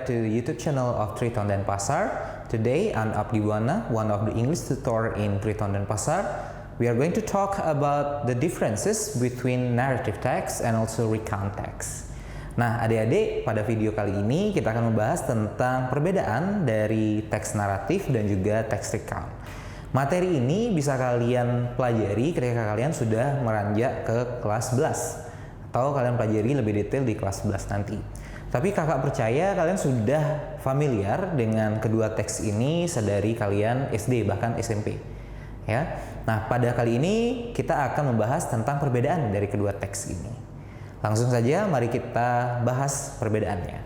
back to the YouTube channel of Triton Denpasar. Today I'm Abdi Wana, one of the English tutor in Triton Denpasar. We are going to talk about the differences between narrative text and also recount text. Nah, adik-adik, pada video kali ini kita akan membahas tentang perbedaan dari teks naratif dan juga teks recount. Materi ini bisa kalian pelajari ketika kalian sudah meranjak ke kelas 11 atau kalian pelajari lebih detail di kelas 11 nanti. Tapi kakak percaya kalian sudah familiar dengan kedua teks ini sedari kalian SD bahkan SMP. Ya. Nah, pada kali ini kita akan membahas tentang perbedaan dari kedua teks ini. Langsung saja mari kita bahas perbedaannya.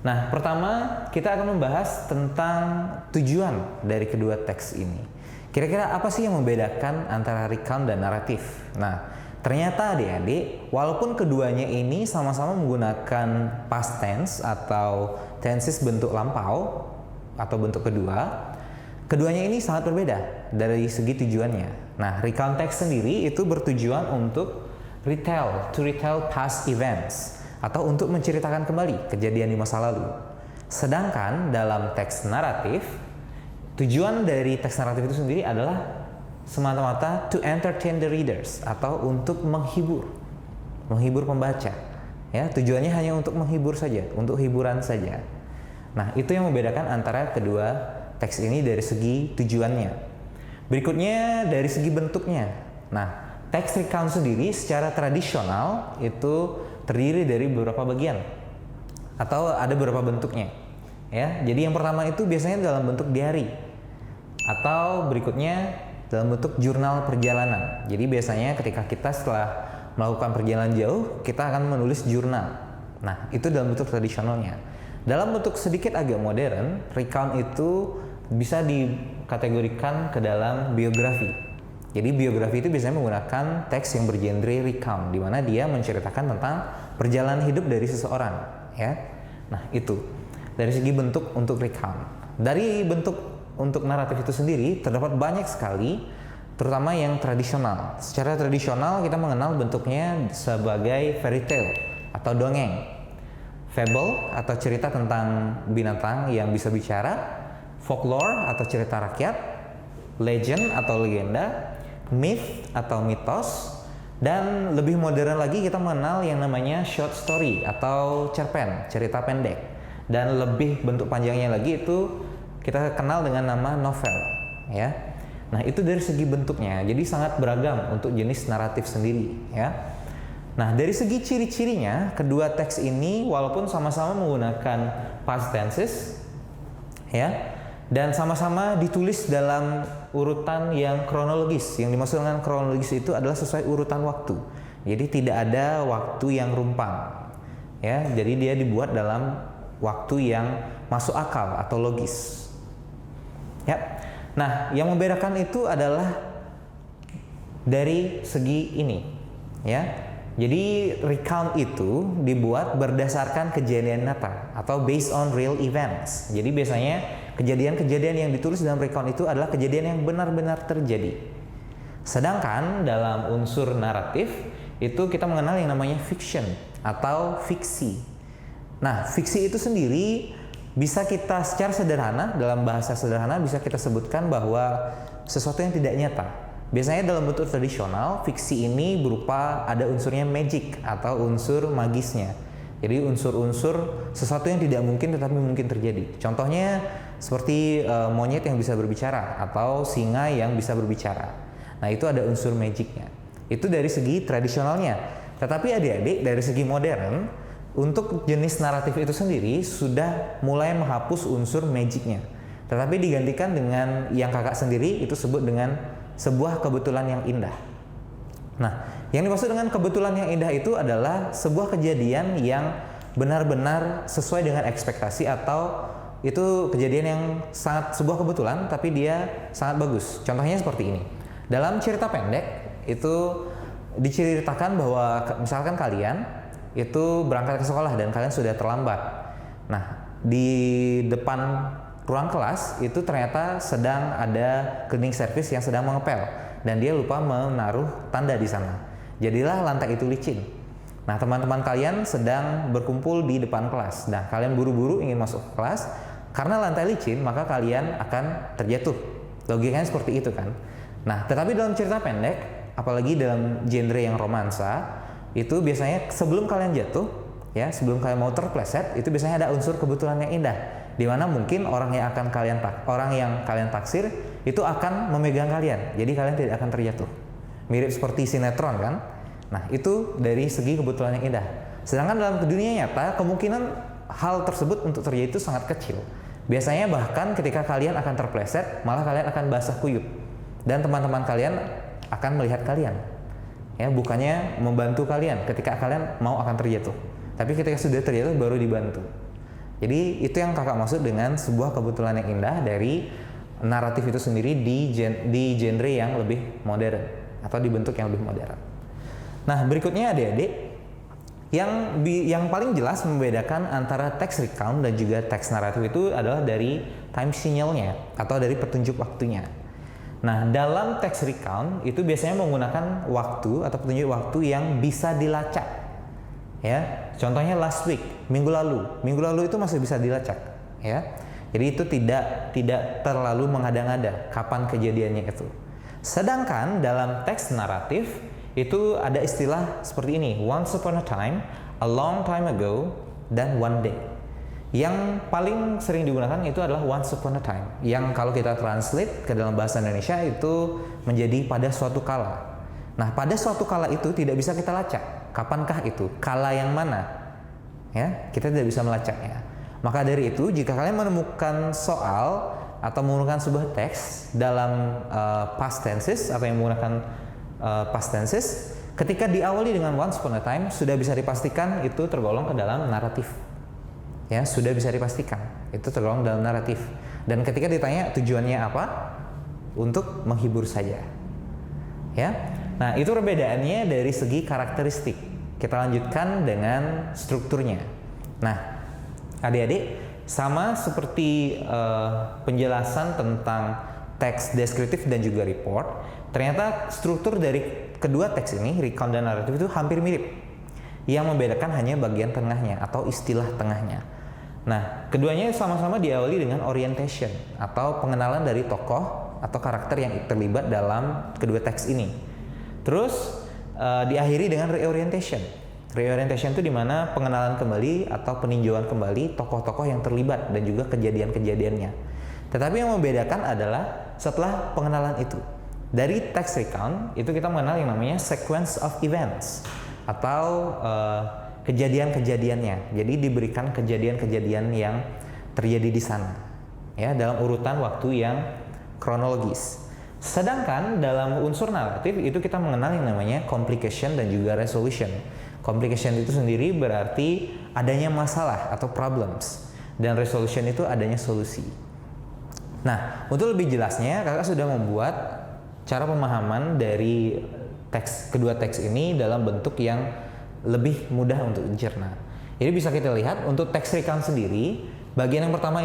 Nah, pertama kita akan membahas tentang tujuan dari kedua teks ini. Kira-kira apa sih yang membedakan antara recount dan naratif? Nah, ternyata adik-adik, walaupun keduanya ini sama-sama menggunakan past tense atau tenses bentuk lampau atau bentuk kedua, keduanya ini sangat berbeda dari segi tujuannya. Nah, recount text sendiri itu bertujuan untuk to retell past events atau untuk menceritakan kembali kejadian di masa lalu. Sedangkan dalam teks naratif, tujuan dari teks naratif itu sendiri adalah semata-mata to entertain the readers atau untuk menghibur pembaca. Ya, tujuannya hanya untuk menghibur saja, untuk hiburan saja. Nah, itu yang membedakan antara kedua teks ini dari segi tujuannya. Berikutnya dari segi bentuknya. Nah, teks recount sendiri secara tradisional itu terdiri dari beberapa bagian atau ada beberapa bentuknya. Ya, jadi yang pertama itu biasanya dalam bentuk diary atau berikutnya dalam bentuk jurnal perjalanan. Jadi biasanya ketika kita setelah melakukan perjalanan jauh, kita akan menulis jurnal. Nah, itu dalam bentuk tradisionalnya. Dalam bentuk sedikit agak modern, recount itu bisa dikategorikan ke dalam biografi. Jadi biografi itu biasanya menggunakan teks yang bergenre recount, di mana dia menceritakan tentang perjalanan hidup dari seseorang. Ya, nah itu dari segi bentuk untuk recount. Dari bentuk untuk naratif itu sendiri terdapat banyak sekali, terutama yang tradisional. Secara tradisional kita mengenal bentuknya sebagai fairy tale atau dongeng, fable atau cerita tentang binatang yang bisa bicara, folklore atau cerita rakyat, legend atau legenda, myth atau mitos, dan lebih modern lagi kita mengenal yang namanya short story atau cerpen, cerita pendek. Dan lebih bentuk panjangnya lagi itu kita kenal dengan nama novel, ya. Nah, itu dari segi bentuknya, jadi sangat beragam untuk jenis naratif sendiri, ya. Nah, dari segi ciri-cirinya, kedua teks ini walaupun sama-sama menggunakan past tenses, ya, dan sama-sama ditulis dalam urutan yang kronologis. Yang dimaksud dengan kronologis itu adalah sesuai urutan waktu. Jadi tidak ada waktu yang rumpang, ya. Jadi dia dibuat dalam waktu yang masuk akal atau logis. Ya. Nah, yang membedakan itu adalah dari segi ini, ya. Jadi recount itu dibuat berdasarkan kejadian nyata atau based on real events. Jadi biasanya kejadian-kejadian yang ditulis dalam recount itu adalah kejadian yang benar-benar terjadi. Sedangkan dalam unsur naratif itu kita mengenal yang namanya fiction atau fiksi. Nah, fiksi itu sendiri bisa kita secara sederhana, dalam bahasa sederhana bisa kita sebutkan bahwa sesuatu yang tidak nyata. Biasanya dalam bentuk tradisional, fiksi ini berupa ada unsurnya magic atau unsur magisnya. Jadi unsur-unsur sesuatu yang tidak mungkin tetapi mungkin terjadi. Contohnya seperti monyet yang bisa berbicara atau singa yang bisa berbicara. Nah, itu ada unsur magicnya. Itu dari segi tradisionalnya. Tetapi adik-adik dari segi modern, untuk jenis naratif itu sendiri sudah mulai menghapus unsur magicnya, tetapi digantikan dengan yang kakak sendiri itu sebut dengan sebuah kebetulan yang indah. Nah, yang dimaksud dengan kebetulan yang indah itu adalah sebuah kejadian yang benar-benar sesuai dengan ekspektasi atau itu kejadian yang sangat sebuah kebetulan tapi dia sangat bagus. Contohnya seperti ini. Dalam cerita pendek itu diceritakan bahwa misalkan kalian itu berangkat ke sekolah dan kalian sudah terlambat. Nah, di depan ruang kelas itu ternyata sedang ada cleaning service yang sedang mengepel dan dia lupa menaruh tanda di sana. Jadilah lantai itu licin. Nah, teman-teman kalian sedang berkumpul di depan kelas. Nah, kalian buru-buru ingin masuk ke kelas, karena lantai licin, maka kalian akan terjatuh. Logikanya seperti itu kan. Nah, tetapi dalam cerita pendek, apalagi dalam genre yang romansa, itu biasanya sebelum kalian jatuh, ya, sebelum kalian mau terpleset, itu biasanya ada unsur kebetulan yang indah, di mana mungkin orang yang kalian taksir itu akan memegang kalian, jadi kalian tidak akan terjatuh. Mirip seperti sinetron kan. Nah, itu dari segi kebetulan yang indah. Sedangkan dalam dunia nyata, kemungkinan hal tersebut untuk terjadi itu sangat kecil. Biasanya bahkan ketika kalian akan terpleset, malah kalian akan basah kuyup. Dan teman-teman kalian akan melihat kalian. Ya, bukannya membantu kalian ketika kalian mau akan terjatuh. Tapi ketika sudah terjatuh baru dibantu. Jadi itu yang kakak maksud dengan sebuah kebetulan yang indah dari naratif itu sendiri di genre yang lebih modern atau di bentuk yang lebih modern. Nah, berikutnya adik-adik, yang paling jelas membedakan antara text recount dan juga text naratif itu adalah dari time signalnya atau dari petunjuk waktunya. Nah, dalam text recount itu biasanya menggunakan waktu atau petunjuk waktu yang bisa dilacak. Ya, contohnya last week, minggu lalu itu masih bisa dilacak. Ya, jadi itu tidak terlalu mengada-ngada kapan kejadiannya itu. Sedangkan dalam teks naratif itu ada istilah seperti ini, once upon a time, a long time ago, dan one day. Yang paling sering digunakan itu adalah once upon a time, yang kalau kita translate ke dalam bahasa Indonesia itu menjadi pada suatu kala. Nah, pada suatu kala itu tidak bisa kita lacak. Kapankah itu? Kala yang mana? Ya, kita tidak bisa melacaknya. Maka dari itu, jika kalian menemukan soal atau menggunakan sebuah teks dalam past tenses atau yang menggunakan past tenses, ketika diawali dengan once upon a time, sudah bisa dipastikan itu tergolong ke dalam naratif. Ya, sudah bisa dipastikan itu tergolong dalam naratif. Dan ketika ditanya tujuannya apa, untuk menghibur saja. Ya, nah itu perbedaannya dari segi karakteristik. Kita lanjutkan dengan strukturnya. Nah, adik-adik, sama seperti penjelasan tentang teks deskriptif dan juga report, ternyata struktur dari kedua teks ini, recount dan naratif, itu hampir mirip. Yang membedakan hanya bagian tengahnya atau istilah tengahnya. Nah, keduanya sama-sama diawali dengan orientation atau pengenalan dari tokoh atau karakter yang terlibat dalam kedua teks ini. Terus diakhiri dengan reorientation. Reorientation itu dimana pengenalan kembali atau peninjauan kembali tokoh-tokoh yang terlibat dan juga kejadian-kejadiannya. Tetapi yang membedakan adalah setelah pengenalan itu. Dari text recount itu kita mengenal yang namanya sequence of events atau kejadian-kejadiannya. Jadi diberikan kejadian-kejadian yang terjadi di sana, ya, dalam urutan waktu yang kronologis. Sedangkan dalam unsur naratif itu kita mengenal yang namanya complication dan juga resolution. Complication itu sendiri berarti adanya masalah atau problems, dan resolution itu adanya solusi. Nah, untuk lebih jelasnya, kakak sudah membuat cara pemahaman dari kedua teks ini dalam bentuk yang lebih mudah untuk dicerna. Jadi bisa kita lihat untuk teks recount sendiri, bagian yang pertama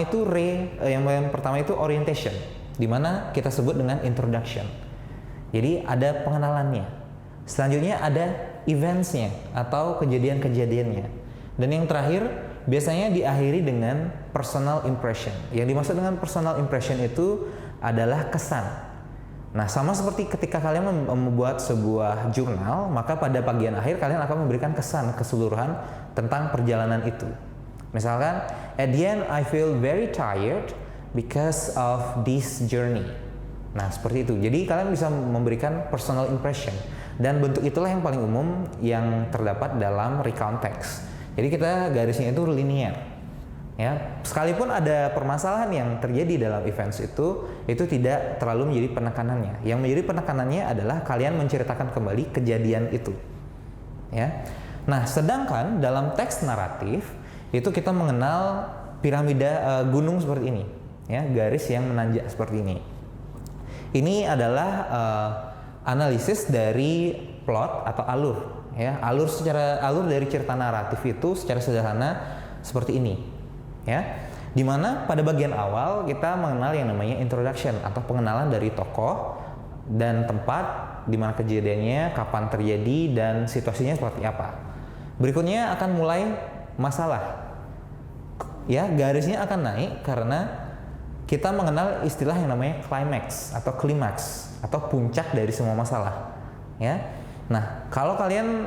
itu orientation, di mana kita sebut dengan introduction. Jadi ada pengenalannya. Selanjutnya ada eventsnya atau kejadian-kejadiannya. Dan yang terakhir biasanya diakhiri dengan personal impression. Yang dimaksud dengan personal impression itu adalah kesan. Nah, sama seperti ketika kalian membuat sebuah jurnal, maka pada bagian akhir kalian akan memberikan kesan keseluruhan tentang perjalanan itu. Misalkan, at the end I feel very tired because of this journey. Nah, seperti itu. Jadi kalian bisa memberikan personal impression. Dan bentuk itulah yang paling umum yang terdapat dalam recount text. Jadi kita garisnya itu linear, ya. Sekalipun ada permasalahan yang terjadi dalam events itu tidak terlalu menjadi penekanannya. Yang menjadi penekanannya adalah kalian menceritakan kembali kejadian itu, ya. Nah, sedangkan dalam teks naratif itu kita mengenal piramida gunung seperti ini, ya, garis yang menanjak seperti ini. Ini adalah analisis dari plot atau alur. Ya, alur dari cerita naratif itu secara sederhana seperti ini, ya. Dimana pada bagian awal kita mengenal yang namanya introduction atau pengenalan dari tokoh dan tempat di mana kejadiannya, kapan terjadi dan situasinya seperti apa. Berikutnya akan mulai masalah. Ya, garisnya akan naik karena kita mengenal istilah yang namanya climax atau klimaks atau puncak dari semua masalah. Ya. Nah, kalau kalian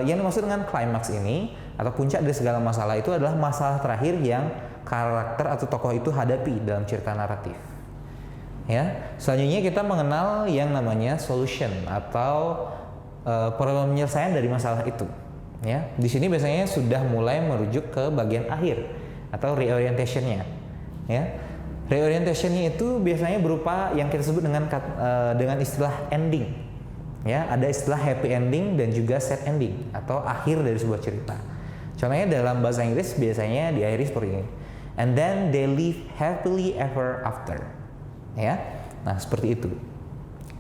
yang dimaksud dengan klimaks ini atau puncak dari segala masalah itu adalah masalah terakhir yang karakter atau tokoh itu hadapi dalam cerita naratif. Ya, selanjutnya kita mengenal yang namanya solution atau penyelesaian dari masalah itu. Ya, di sini biasanya sudah mulai merujuk ke bagian akhir atau reorientationnya. Ya, reorientationnya itu biasanya berupa yang kita sebut dengan istilah ending. Ya, ada istilah happy ending dan juga sad ending atau akhir dari sebuah cerita. Contohnya dalam bahasa Inggris biasanya diakhiri seperti ini. And then they live happily ever after. Ya, nah seperti itu.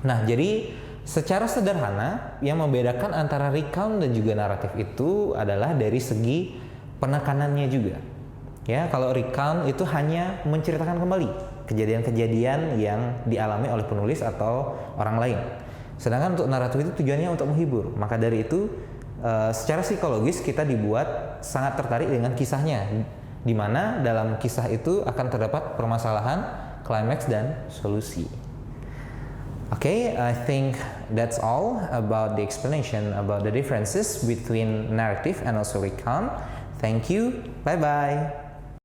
Nah, jadi secara sederhana yang membedakan antara recount dan juga naratif itu adalah dari segi penekanannya juga. Ya, kalau recount itu hanya menceritakan kembali kejadian-kejadian yang dialami oleh penulis atau orang lain. Sedangkan untuk naratif itu tujuannya untuk menghibur. Maka dari itu secara psikologis kita dibuat sangat tertarik dengan kisahnya, di mana dalam kisah itu akan terdapat permasalahan, klimaks dan solusi. Okay, I think that's all about the explanation about the differences between narrative and also recount. Thank you. Bye bye.